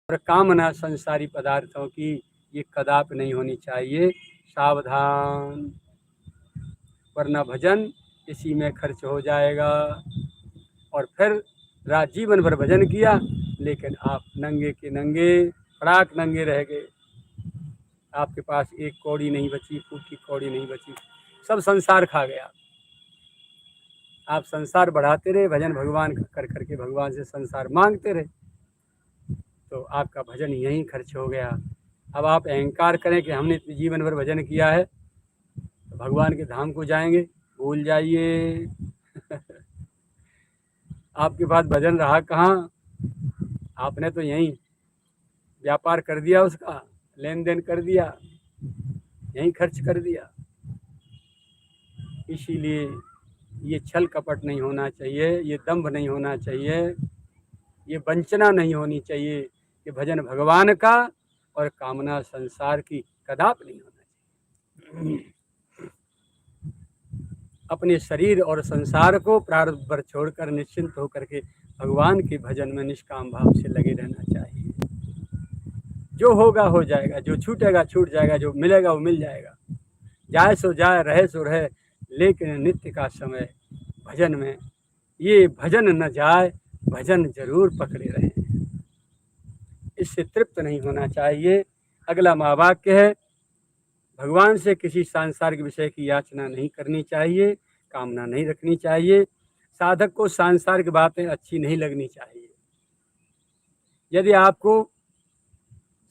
और कामना संसारी पदार्थों की ये कदापि नहीं होनी चाहिए। सावधान, वरना भजन इसी में खर्च हो जाएगा और फिर जीवन भर भजन किया लेकिन आप नंगे के नंगे, फड़ाक नंगे रह गए। आपके पास एक कौड़ी नहीं बची, फूट की कौड़ी नहीं बची, सब संसार खा गया। आप संसार बढ़ाते रहे, भजन भगवान कर करके भगवान से संसार मांगते रहे, तो आपका भजन यहीं खर्च हो गया। अब आप अहंकार करें कि हमने जीवन भर भजन किया है तो भगवान के धाम को जाएंगे, भूल जाइए। आपके पास भजन रहा कहाँ? आपने तो यहीं व्यापार कर दिया, उसका लेन देन कर दिया, यहीं खर्च कर दिया। इसीलिए ये छल कपट नहीं होना चाहिए, ये दंभ नहीं होना चाहिए, ये वंचना नहीं होनी चाहिए कि भजन भगवान का और कामना संसार की कदापि नहीं होना चाहिए। अपने शरीर और संसार को प्रारब्ध पर छोड़कर निश्चिंत होकर के भगवान के भजन में निष्काम भाव से लगे रहना चाहिए। जो होगा हो जाएगा, जो छूटेगा छूट जाएगा, जो मिलेगा वो मिल जाएगा, जाए सो जाए, रहे सो रहे, लेकिन नित्य का समय भजन में, ये भजन न जाए, भजन जरूर पकड़े रहे। इससे तृप्त नहीं होना चाहिए। अगला महावाक्य है, भगवान से किसी सांसारिक विषय की याचना नहीं करनी चाहिए, कामना नहीं रखनी चाहिए। साधक को सांसारिक बातें अच्छी नहीं लगनी चाहिए। यदि आपको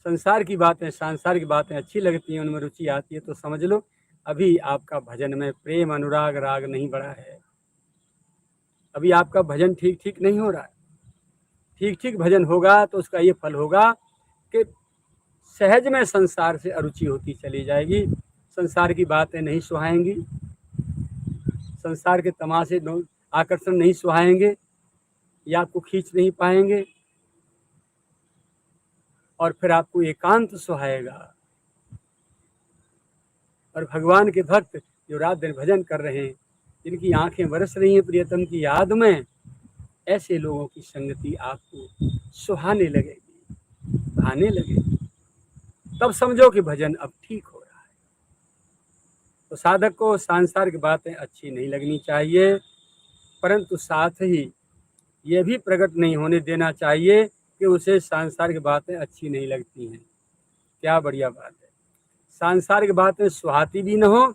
संसार की बातें, सांसारिक बातें अच्छी लगती हैं, उनमें रुचि आती है, तो समझ लो अभी आपका भजन में प्रेम अनुराग राग नहीं बढ़ा है, अभी आपका भजन ठीक ठीक नहीं हो रहा है। ठीक ठीक भजन होगा तो उसका ये फल होगा कि सहज में संसार से अरुचि होती चली जाएगी, संसार की बातें नहीं सुहाएंगी, संसार के तमाशे आकर्षण नहीं सुहाएंगे या आपको खींच नहीं पाएंगे, और फिर आपको एकांत सुहाएगा। और भगवान के भक्त जो रात दिन भजन कर रहे हैं, जिनकी आंखें बरस रही हैं प्रियतम की याद में, ऐसे लोगों की संगति आपको सुहाने लगेगी, भाने लगेगी, तब समझो कि भजन अब ठीक हो रहा है। तो साधक को सांसारिक बातें अच्छी नहीं लगनी चाहिए, परंतु साथ ही यह भी प्रकट नहीं होने देना चाहिए कि उसे सांसारिक बातें अच्छी नहीं लगती हैं। क्या बढ़िया बात है। सांसारिक बातें सुहाती भी न हो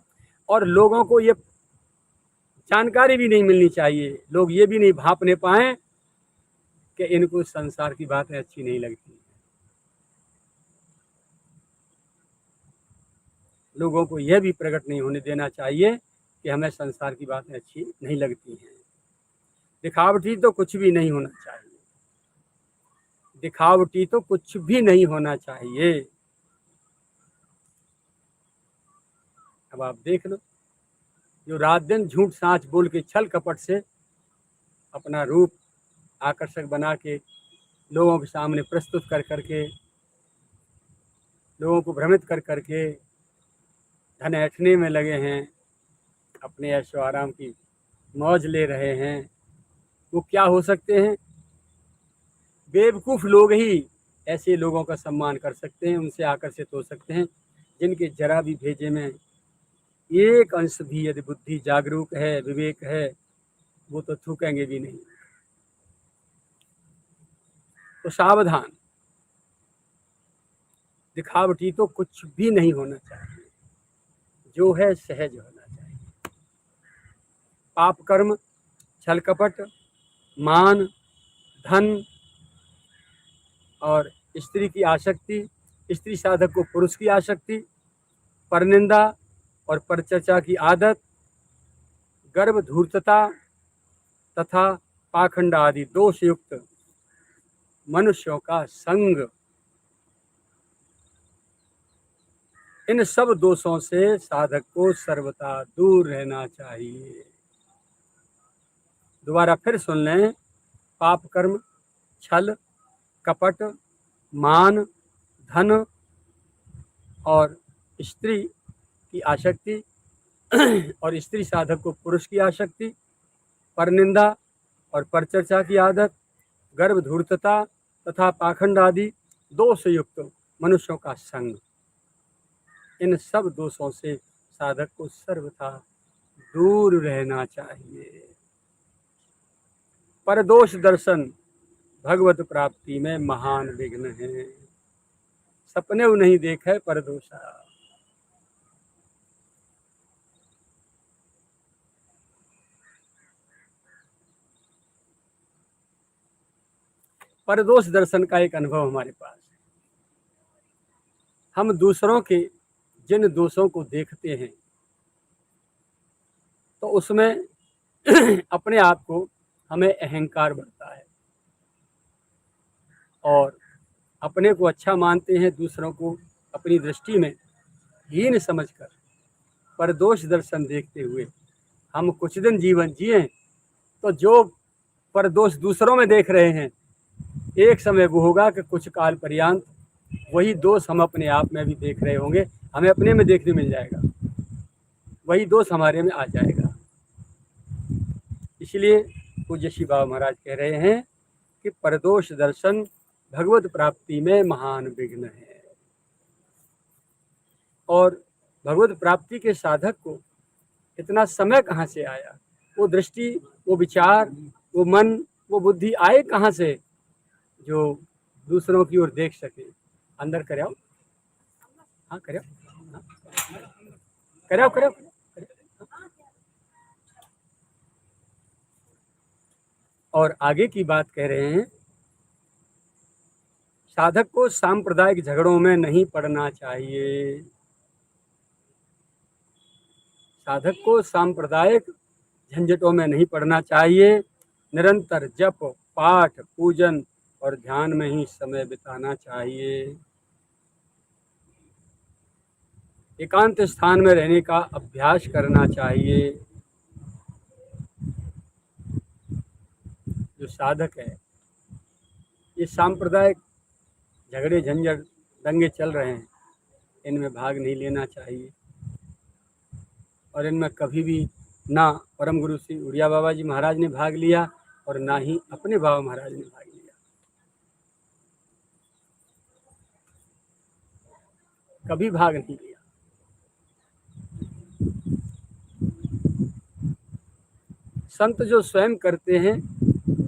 और लोगों को ये जानकारी भी नहीं मिलनी चाहिए, लोग ये भी नहीं भांपने पाएं कि इनको संसार की बातें अच्छी नहीं लगती। लोगों को यह भी प्रकट नहीं होने देना चाहिए कि हमें संसार की बातें अच्छी नहीं लगती हैं। दिखावटी तो कुछ भी नहीं होना चाहिए, दिखावटी तो कुछ भी नहीं होना चाहिए। अब आप देख लो, जो रात दिन झूठ सांच बोल के छल कपट से अपना रूप आकर्षक बना के लोगों के सामने प्रस्तुत कर करके, लोगों को भ्रमित कर करके धन ऐंठने में लगे हैं, अपने ऐशो आराम की मौज ले रहे हैं, वो क्या हो सकते हैं? बेवकूफ़ लोग ही ऐसे लोगों का सम्मान कर सकते हैं, उनसे आकर्षित हो सकते हैं, जिनके जरा भी भेजे में एक अंश भी यदि बुद्धि जागरूक है, विवेक है, वो तो थूकेंगे भी नहीं। तो सावधान, दिखावटी तो कुछ भी नहीं होना चाहिए, जो है सहज होना चाहिए। पाप कर्म, छल कपट, मान, धन और स्त्री की आसक्ति, स्त्री साधक को पुरुष की आसक्ति, परनिंदा और परचर्चा की आदत, गर्भ धूर्तता तथा पाखंड आदि दोष युक्त मनुष्यों का संग, इन सब दोषों से साधक को सर्वथा दूर रहना चाहिए। दोबारा फिर सुन लें, पाप कर्म, छल कपट, मान, धन और स्त्री की आसक्ति और स्त्री साधक को पुरुष की आसक्ति, परनिंदा और परचर्चा की आदत, गर्भ धूर्तता तथा पाखंड आदि दोष युक्त मनुष्यों का संग, इन सब दोषों से साधक को सर्वथा दूर रहना चाहिए। परदोष दर्शन भगवत प्राप्ति में महान विघ्न है। सपने वो नहीं देखे परदोषा। परदोष दर्शन का एक अनुभव हमारे पास है। हम दूसरों के जिन दोषों को देखते हैं तो उसमें अपने आप को हमें अहंकार बढ़ता है और अपने को अच्छा मानते हैं, दूसरों को अपनी दृष्टि में हीन समझकर परदोष दर्शन देखते हुए हम कुछ दिन जीवन जिए तो जो परदोष दूसरों में देख रहे हैं, एक समय वो होगा कि कुछ काल पर्यंत वही दोष हम अपने आप में भी देख रहे होंगे, हमें अपने में देखने मिल जाएगा, वही दोष हमारे में आ जाएगा। इसलिए पूज्य श्री बाबा महाराज कह रहे हैं कि परदोष दर्शन भगवत प्राप्ति में महान विघ्न है। और भगवत प्राप्ति के साधक को इतना समय कहाँ से आया, वो दृष्टि, वो विचार, वो मन, वो बुद्धि आए कहाँ से जो दूसरों की ओर देख सके। अंदर कराओ, हाँ कराओ, हाँ कराओ कराओ। और आगे की बात कह रहे हैं, साधक को सांप्रदायिक झगड़ों में नहीं पड़ना चाहिए। साधक को सांप्रदायिक झंझटों में नहीं पड़ना चाहिए। निरंतर जप, पाठ, पूजन और ध्यान में ही समय बिताना चाहिए। एकांत स्थान में रहने का अभ्यास करना चाहिए। जो साधक है, ये सांप्रदायिक झगड़े, झंझट, दंगे चल रहे हैं, इनमें भाग नहीं लेना चाहिए और इनमें कभी भी ना परम गुरु श्री उड़िया बाबा जी महाराज ने भाग लिया और ना ही अपने बाबा महाराज ने भाग लिया। कभी भाग नहीं लिया। संत जो स्वयं करते हैं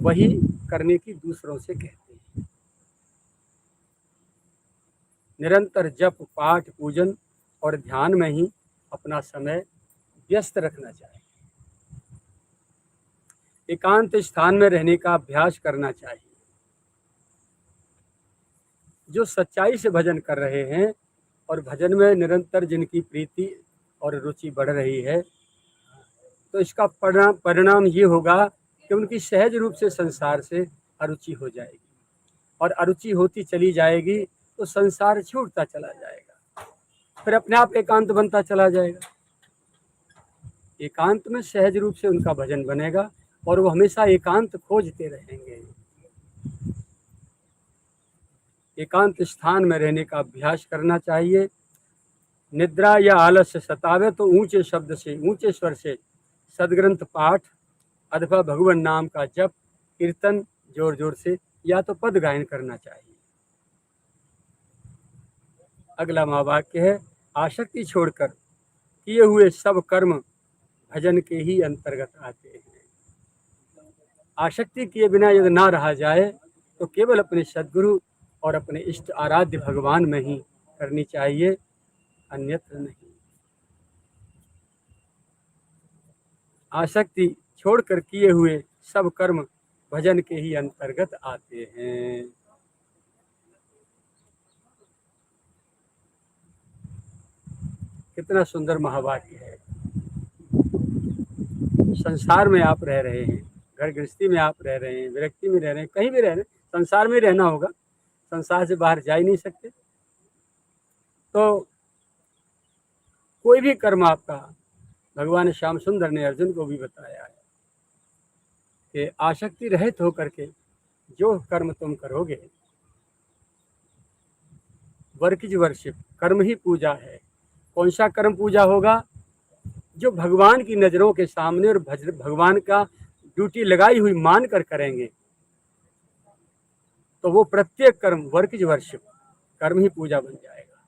वही करने की दूसरों से कहते हैं। निरंतर जप, पाठ, पूजन और ध्यान में ही अपना समय व्यस्त रखना चाहिए। एकांत स्थान में रहने का अभ्यास करना चाहिए। जो सच्चाई से भजन कर रहे हैं और भजन में निरंतर जिनकी प्रीति और रुचि बढ़ रही है, तो इसका परिणाम ये होगा कि उनकी सहज रूप से संसार से अरुचि हो जाएगी और अरुचि होती चली जाएगी तो संसार छूटता चला जाएगा, फिर अपने आप एकांत बनता चला जाएगा। एकांत में सहज रूप से उनका भजन बनेगा और वो हमेशा एकांत खोजते रहेंगे। एकांत स्थान में रहने का अभ्यास करना चाहिए। निद्रा या आलस्य सतावे तो ऊंचे शब्द से, ऊंचे स्वर से सदग्रंथ पाठ अथवा भगवान नाम का जप, कीर्तन जोर जोर से या तो पद गायन करना चाहिए। अगला महावाक्य है, आसक्ति छोड़कर किए हुए सब कर्म भजन के ही अंतर्गत आते हैं। आसक्ति किए बिना यदि ना रहा जाए तो केवल अपने सद्गुरु और अपने इष्ट आराध्य भगवान में ही करनी चाहिए, अन्यत्र नहीं। आसक्ति छोड़कर किए हुए सब कर्म भजन के ही अंतर्गत आते हैं। कितना सुंदर महावाक्य है। संसार में आप रह रहे हैं, घर गृहस्थी में आप रह रहे हैं, विरक्ति में रह रहे हैं, कहीं भी रह रहे हैं, संसार में रहना होगा, संसार से बाहर जा ही नहीं सकते। तो कोई भी कर्म आपका, भगवान श्याम सुंदर ने अर्जुन को भी बताया है कि आसक्ति रहित होकर के जो कर्म तुम करोगे, वर्क इज वर्शिप, कर्म ही पूजा है। कौन सा कर्म पूजा होगा? जो भगवान की नज़रों के सामने और भगवान का ड्यूटी लगाई हुई मान कर करेंगे तो वो प्रत्येक कर्म वर्क इज वर्शिप, कर्म ही पूजा बन जाएगा।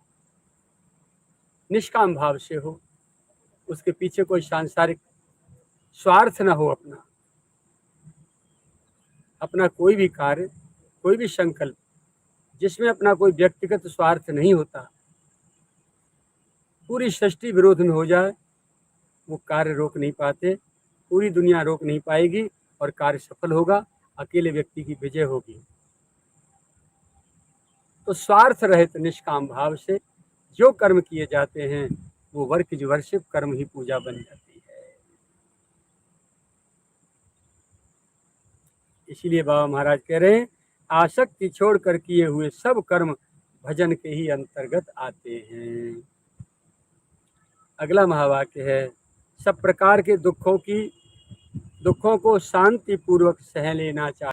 निष्काम भाव से हो, उसके पीछे कोई सांसारिक स्वार्थ ना हो, अपना कोई भी कार्य, कोई भी संकल्प जिसमें अपना कोई व्यक्तिगत स्वार्थ नहीं होता, पूरी सृष्टि विरोध में हो जाए, वो कार्य रोक नहीं पाते, पूरी दुनिया रोक नहीं पाएगी और कार्य सफल होगा, अकेले व्यक्ति की विजय होगी। तो स्वार्थ रहित निष्काम भाव से जो कर्म किए जाते हैं वो वर्क वर्षिप कर्म ही पूजा बन जाती है। इसीलिए बाबा महाराज कह रहे हैं, आसक्ति छोड़कर किए हुए सब कर्म भजन के ही अंतर्गत आते हैं। अगला महावाक्य है, सब प्रकार के दुखों को शांति पूर्वक सह लेना चाहिए।